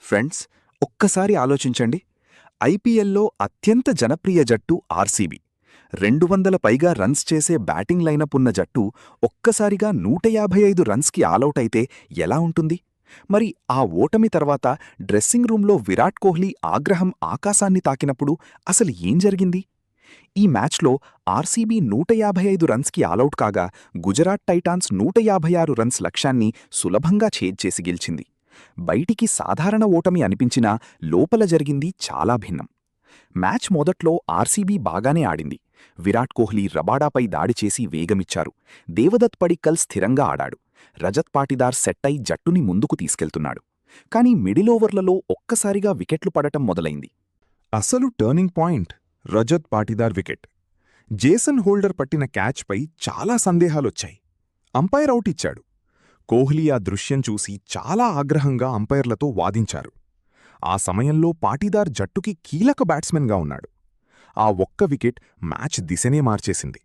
Friends, ఒక్కసారి ఆలోచించండి. ఐపీఎల్లో అత్యంత జనప్రియ జట్టు ఆర్సీబీ. 200 పైగా రన్స్ చేసే బ్యాటింగ్ లైనప్ ఉన్న జట్టు ఒక్కసారిగా 155 రన్స్కి ఆలౌటైతే ఎలా ఉంటుంది? మరి ఆ ఓటమి తర్వాత డ్రెస్సింగ్ రూంలో విరాట్ కోహ్లీ ఆగ్రహం ఆకాశాన్ని తాకినప్పుడు అసలు ఏం జరిగింది? ఈ మ్యాచ్లో ఆర్సీబీ 155 రన్స్కి ఆలౌట్ కాగా, గుజరాత్ టైటాన్స్ 156 రన్స్ లక్ష్యాన్ని సులభంగా ఛేద్చేసి గెలిచింది. బయటికి సాధారణ ఓటమి అనిపించినా లోపల జరిగింది చాలా భిన్నం. మ్యాచ్ మొదట్లో ఆర్సీబీ బాగానే ఆడింది. విరాట్ కోహ్లీ రబాడాపై దాడి చేసి వేగమిచ్చారు. దేవదత్ పడిక్కల్ స్థిరంగా ఆడాడు. రజత్ పాటిదార్ సెట్టై జట్టుని ముందుకు తీసుకెళ్తున్నాడు. కానీ మిడిల్ ఓవర్లలో ఒక్కసారిగా వికెట్లు పడటం మొదలైంది. అసలు turning point Rajat Patidar wicket. Jason holder పట్టిన క్యాచ్పై చాలా సందేహాలొచ్చాయి. అంపైర్ అవుట్ ఇచ్చాడు. కోహ్లీ ఆ దృశ్యం చూసి చాలా ఆగ్రహంగా అంపైర్లతో వాదించారు. ఆ సమయంలో పాటిదార్ జట్టుకి కీలక బ్యాట్స్మెన్గా ఉన్నాడు. ఆ ఒక్క వికెట్ మ్యాచ్ దిశనే మార్చేసింది.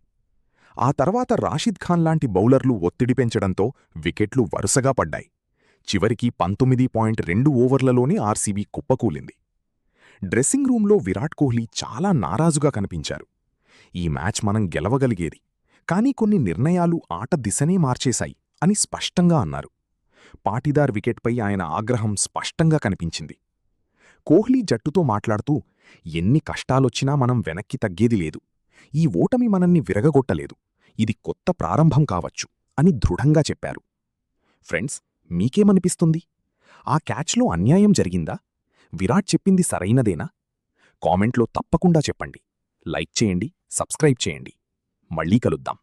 ఆ తర్వాత రాషిద్ ఖాన్ లాంటి బౌలర్లు ఒత్తిడి పెంచడంతో వికెట్లు వరుసగా పడ్డాయి. చివరికి 19.2 ఓవర్లలోనే ఆర్సీబీ కుప్పకూలింది. డ్రెస్సింగ్ రూంలో విరాట్ కోహ్లీ చాలా నారాజుగా కనిపించారు. ఈ మ్యాచ్ మనం గెలవగలిగేది, కానీ కొన్ని నిర్ణయాలు ఆట దిశనే మార్చేశాయి అని స్పష్టంగా అన్నారు. పాటిదార్ వికెట్పై ఆయన ఆగ్రహం స్పష్టంగా కనిపించింది. కోహ్లీ జట్టుతో మాట్లాడుతూ, ఎన్ని కష్టాలొచ్చినా మనం వెనక్కి తగ్గేది లేదు. ఈ ఓటమి మనల్ని విరగగొట్టలేదు. ఇది కొత్త ప్రారంభం కావచ్చు అని దృఢంగా చెప్పారు. ఫ్రెండ్స్, మీకేమనిపిస్తుంది? ఆ క్యాచ్లో అన్యాయం జరిగిందా? విరాట్ చెప్పింది సరైనదేనా? కామెంట్లో తప్పకుండా చెప్పండి. లైక్ చేయండి, సబ్స్క్రైబ్ చేయండి. మళ్ళీ కలుద్దాం.